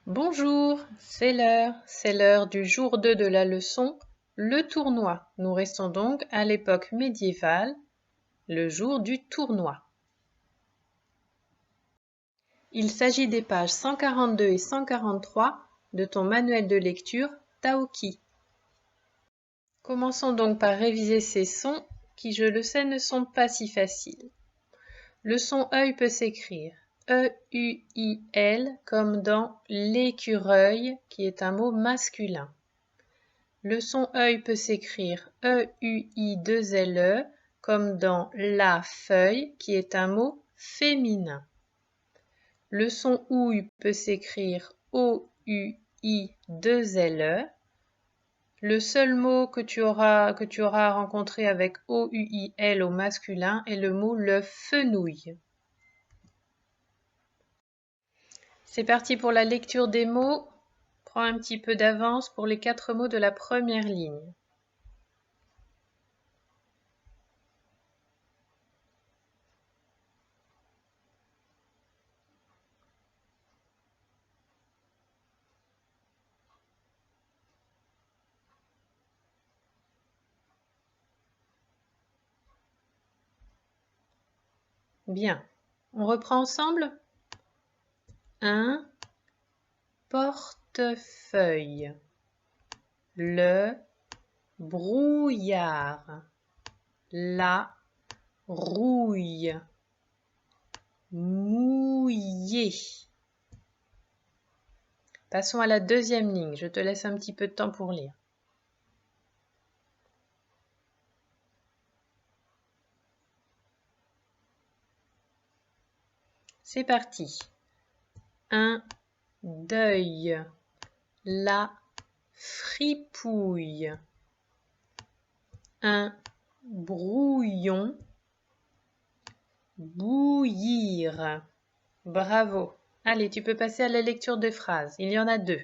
Bonjour, c'est l'heure du jour 2 de la leçon, le tournoi. Nous restons donc à l'époque médiévale, le jour du tournoi. Il s'agit des pages 142 et 143 de ton manuel de lecture Taoki. Commençons donc par réviser ces sons qui, je le sais, ne sont pas si faciles. Le son œil peut s'écrire E-U-I-L comme dans l'écureuil qui est un mot masculin. Le son œil peut s'écrire E-U-I-2-L-E comme dans la feuille qui est un mot féminin. Le son ouïe peut s'écrire O-U-I-2-L-E. Le seul mot que tu auras rencontré avec O-U-I-L au masculin est le mot le fenouil. C'est parti pour la lecture des mots. Prends un petit peu d'avance pour les 4 mots de la première ligne. Bien. On reprend ensemble? Un portefeuille. Le brouillard. La rouille. Mouillé. Passons à la deuxième ligne. Je te laisse un petit peu de temps pour lire. C'est parti. Un deuil. La fripouille. Un brouillon. Bouillir. Bravo. Allez, tu peux passer à la lecture des phrases. Il y en a 2.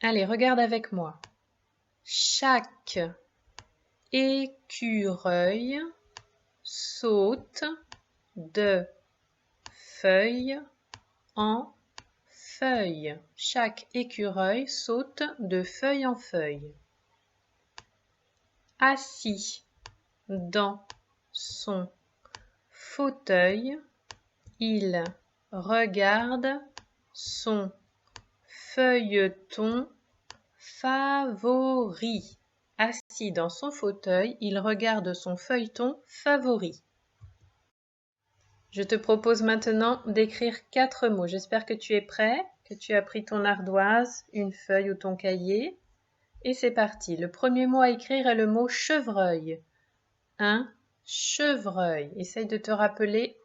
Allez, regarde avec moi. Chaque écureuil saute de feuille en feuille. Chaque écureuil saute de feuille en feuille. Assis dans son fauteuil, il regarde son feuilleton favori. Assis dans son fauteuil, il regarde son feuilleton favori. Je te propose maintenant d'écrire 4 mots. J'espère que tu es prêt, que tu as pris ton ardoise, une feuille ou ton cahier. Et c'est parti. Le premier mot à écrire est le mot chevreuil. Un chevreuil. Essaye de te rappeler,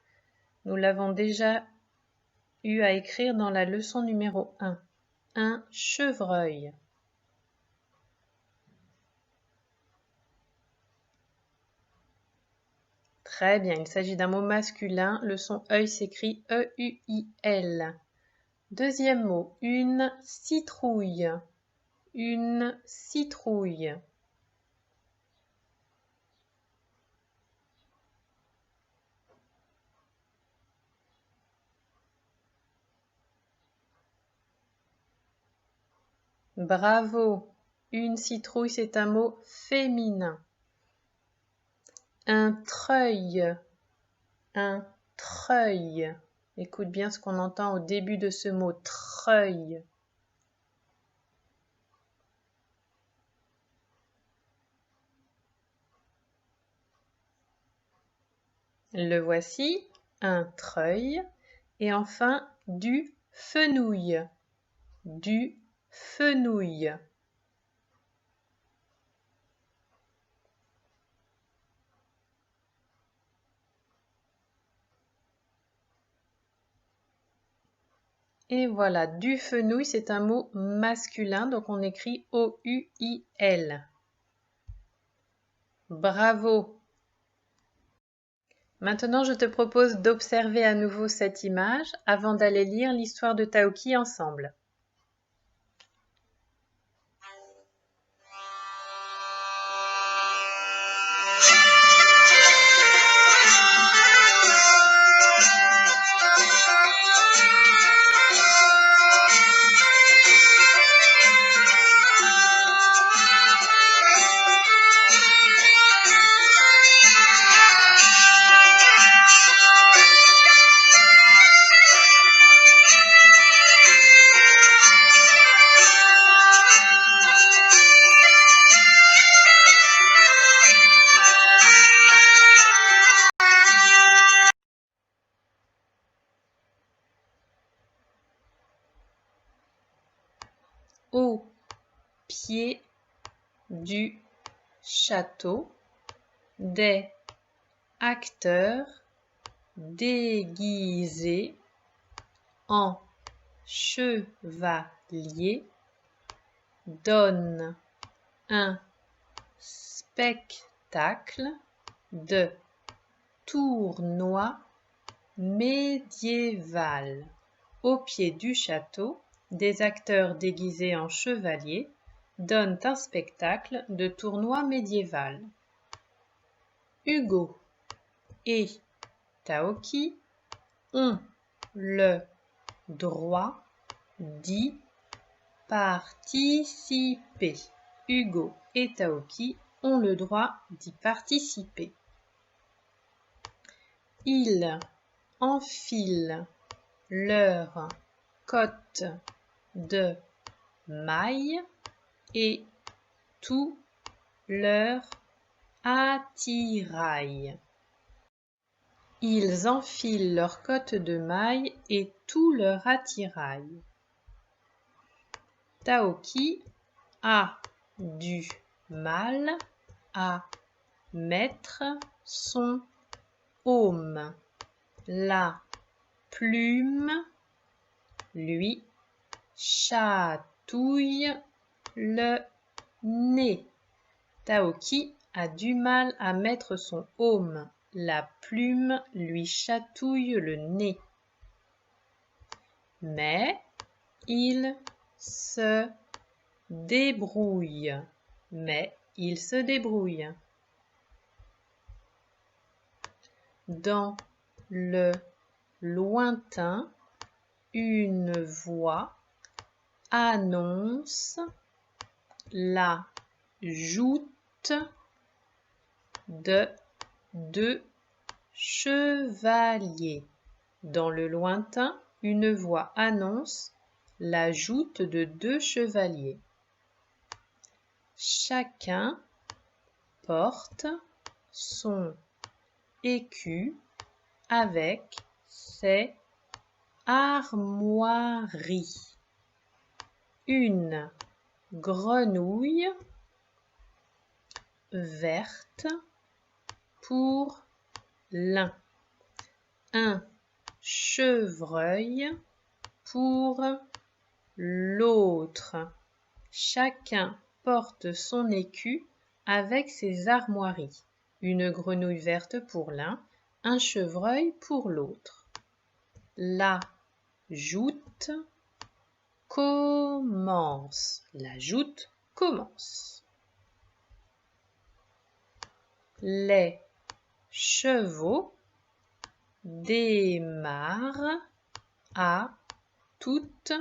nous l'avons déjà eu à écrire dans la leçon numéro 1. Un chevreuil. Très bien, il s'agit d'un mot masculin. Le son œil s'écrit E-U-I-L. Deuxième mot, une citrouille. Une citrouille. Bravo. Une citrouille, c'est un mot féminin. Un treuil. Un treuil. Écoute bien ce qu'on entend au début de ce mot, treuil. Le voici, un treuil. Et enfin, du fenouil. Du fenouil. Et voilà, du fenouil, c'est un mot masculin, donc on écrit O-U-I-L. Bravo! Maintenant, je te propose d'observer à nouveau cette image avant d'aller lire l'histoire de Taoki ensemble. au pied du château, des acteurs déguisés en chevaliers donnent un spectacle de tournoi médiéval. Au pied du château, des acteurs déguisés en chevaliers donnent un spectacle de tournoi médiéval. Hugo et Taoki ont le droit d'y participer. Hugo et Taoki ont le droit d'y participer. Ils enfilent leurs cottes de mailles et tout leur attirail. Ils enfilent leurs cottes de mailles et tout leur attirail. Taoki a du mal à mettre son aume. La plume lui chatouille le nez. Taoki a du mal à mettre son aume. La plume lui chatouille le nez. Mais il se débrouille. Dans le lointain, une voix annonce la joute de 2 chevaliers. Dans le lointain, une voix annonce la joute de 2 chevaliers. Chacun porte son écu avec ses armoiries. Une grenouille verte pour l'un, un chevreuil pour l'autre. Chacun porte son écu avec ses armoiries. Une grenouille verte pour l'un, un chevreuil pour l'autre. La joute commence. La joute commence. Les chevaux démarrent à toute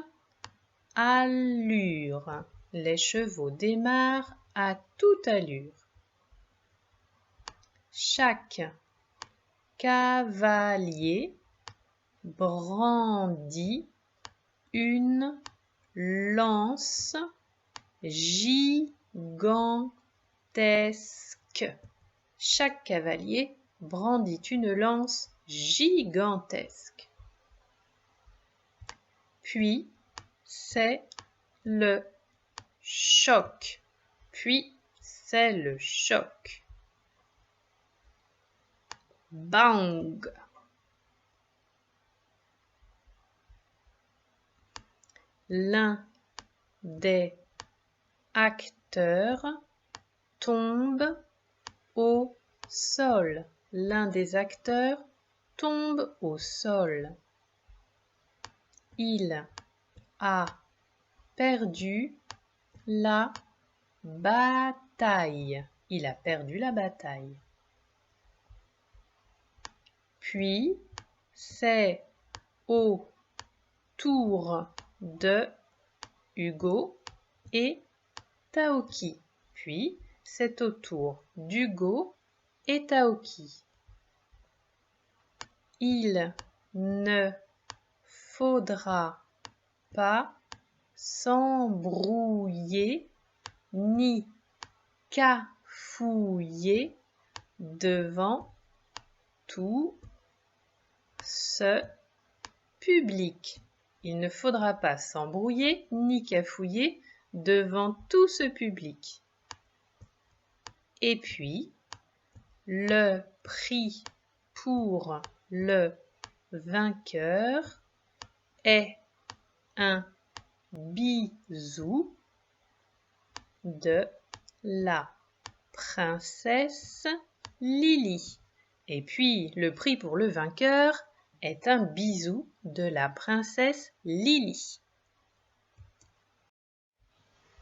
allure. Les chevaux démarrent à toute allure. Chaque cavalier brandit une lance gigantesque. Chaque cavalier brandit une lance gigantesque. Puis c'est le choc. Bang! L'un des acteurs tombe au sol. L'un des acteurs tombe au sol. Il a perdu la bataille. Il a perdu la bataille. Puis, c'est au tour de Hugo et Taoki. Puis, c'est au tour d'Hugo et Taoki. Il ne faudra pas s'embrouiller ni cafouiller devant tout ce public. Il ne faudra pas s'embrouiller ni cafouiller devant tout ce public. Et puis, le prix pour le vainqueur est un bisou de la princesse Lily. Et puis, le prix pour le vainqueur est un bisou de la princesse Lily.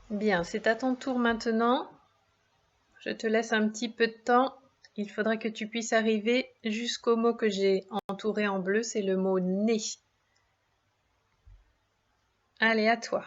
Bien, c'est à ton tour maintenant. Je te laisse un petit peu de temps. Il faudra que tu puisses arriver jusqu'au mot que j'ai entouré en bleu, c'est le mot nez. Allez, à toi.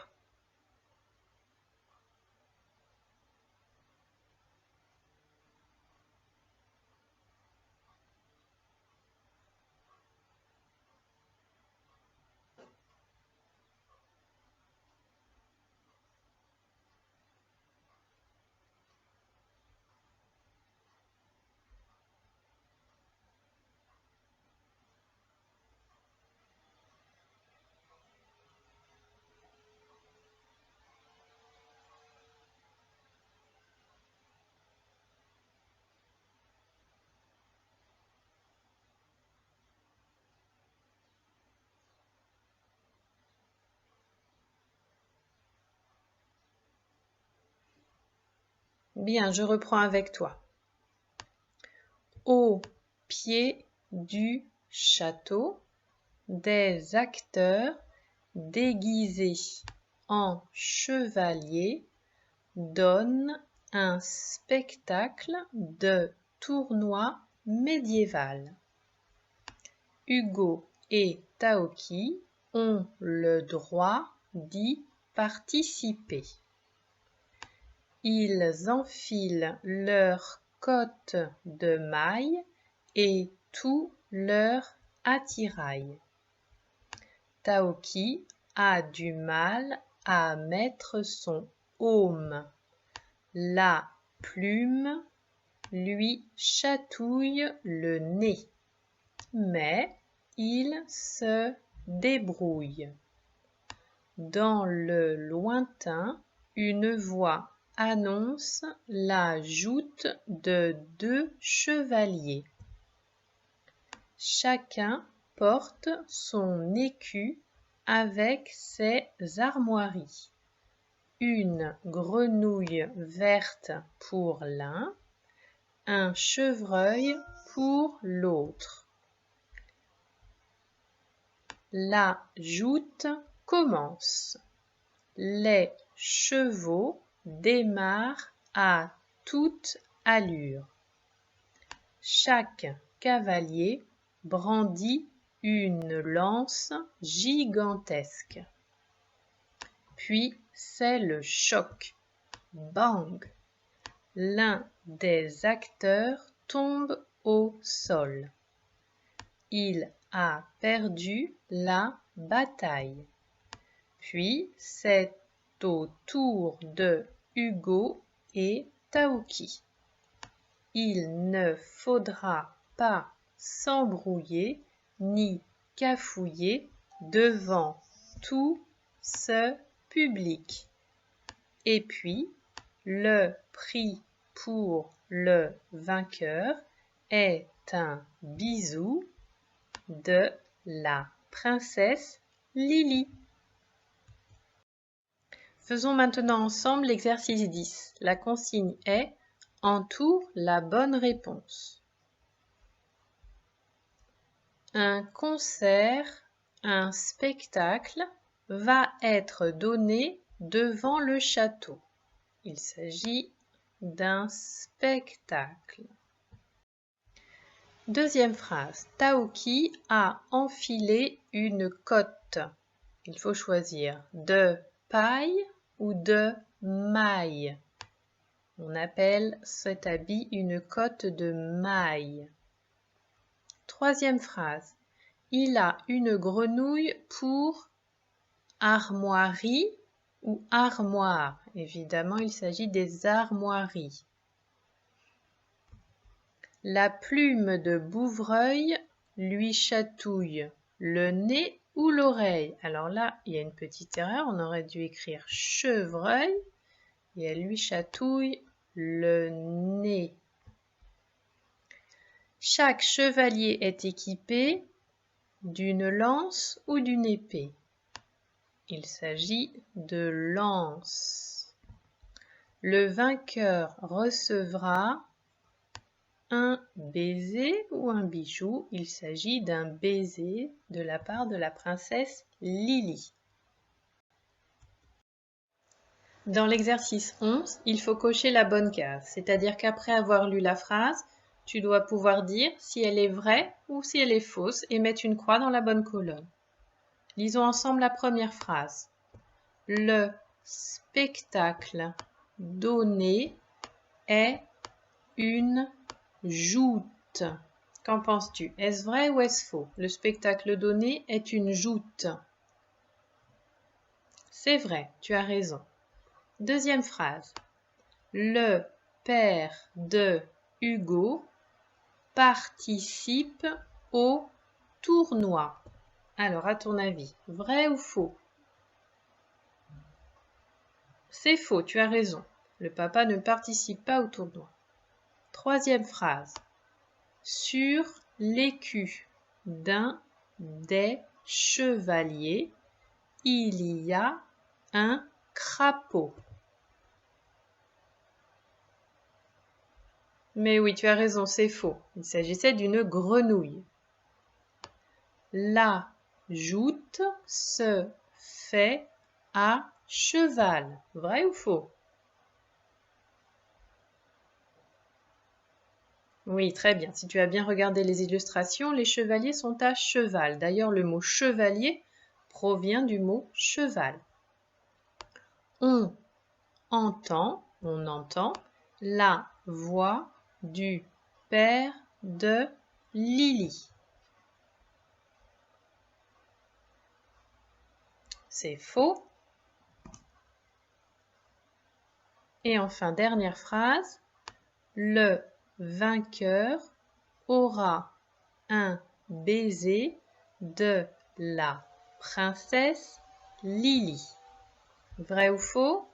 Bien, je reprends avec toi. Au pied du château, des acteurs déguisés en chevaliers donnent un spectacle de tournoi médiéval. Hugo et Taoki ont le droit d'y participer. Ils enfilent leurs cottes de mailles et tout leur attirail. Taoki a du mal à mettre son aume. La plume lui chatouille le nez, mais il se débrouille. Dans le lointain, une voix annonce la joute de 2 chevaliers. Chacun porte son écu avec ses armoiries. Une grenouille verte pour l'un, un chevreuil pour l'autre. La joute commence. Les chevaux démarrent à toute allure. Chaque cavalier brandit une lance gigantesque. Puis c'est le choc. Bang! L'un des acteurs tombe au sol. Il a perdu la bataille. Puis c'est au tour de Hugo et Taoki. Il ne faudra pas s'embrouiller ni cafouiller devant tout ce public. Et puis, le prix pour le vainqueur est un bisou de la princesse Lily. Faisons maintenant ensemble l'exercice 10. La consigne est « Entoure la bonne réponse ». Un concert, un spectacle va être donné devant le château. Il s'agit d'un spectacle. Deuxième phrase. Taoki a enfilé une cotte. Il faut choisir de paille ou de maille. On appelle cet habit une cotte de maille. Troisième phrase. Il a une grenouille pour armoirie ou armoire. Évidemment, il s'agit des armoiries. La plume de Bouvreuil lui chatouille le nez ou l'oreille? Alors là, il y a une petite erreur, on aurait dû écrire chevreuil et elle lui chatouille le nez. Chaque chevalier est équipé d'une lance ou d'une épée? Il s'agit de lance. Le vainqueur recevra un baiser ou un bijou? Il s'agit d'un baiser de la part de la princesse Lily. Dans l'exercice 11, il faut cocher la bonne case, c'est-à-dire qu'après avoir lu la phrase, tu dois pouvoir dire si elle est vraie ou si elle est fausse et mettre une croix dans la bonne colonne. Lisons ensemble la première phrase. Le spectacle donné est une joute. Qu'en penses-tu? Est-ce vrai ou est-ce faux? Le spectacle donné est une joute. C'est vrai, tu as raison. Deuxième phrase. Le père de Hugo participe au tournoi. Alors, à ton avis, vrai ou faux? C'est faux, tu as raison. Le papa ne participe pas au tournoi. Troisième phrase. Sur l'écu d'un des chevaliers, il y a un crapaud. Mais oui, tu as raison, c'est faux. Il s'agissait d'une grenouille. La joute se fait à cheval. Vrai ou faux? Oui, très bien. Si tu as bien regardé les illustrations, les chevaliers sont à cheval. D'ailleurs, le mot chevalier provient du mot cheval. On entend la voix du père de Lily. C'est faux. Et enfin, dernière phrase. Le vainqueur aura un baiser de la princesse Lily. Vrai ou faux?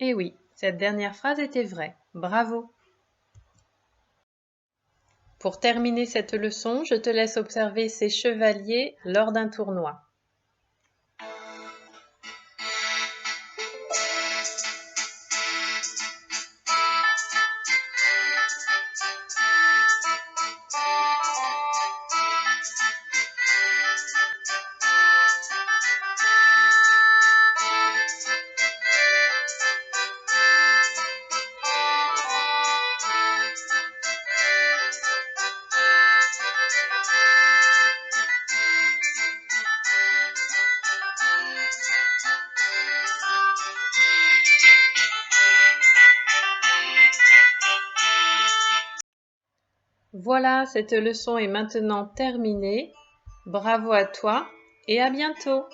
Eh oui, cette dernière phrase était vraie. Bravo! Pour terminer cette leçon, je te laisse observer ces chevaliers lors d'un tournoi. Voilà, cette leçon est maintenant terminée. Bravo à toi et à bientôt!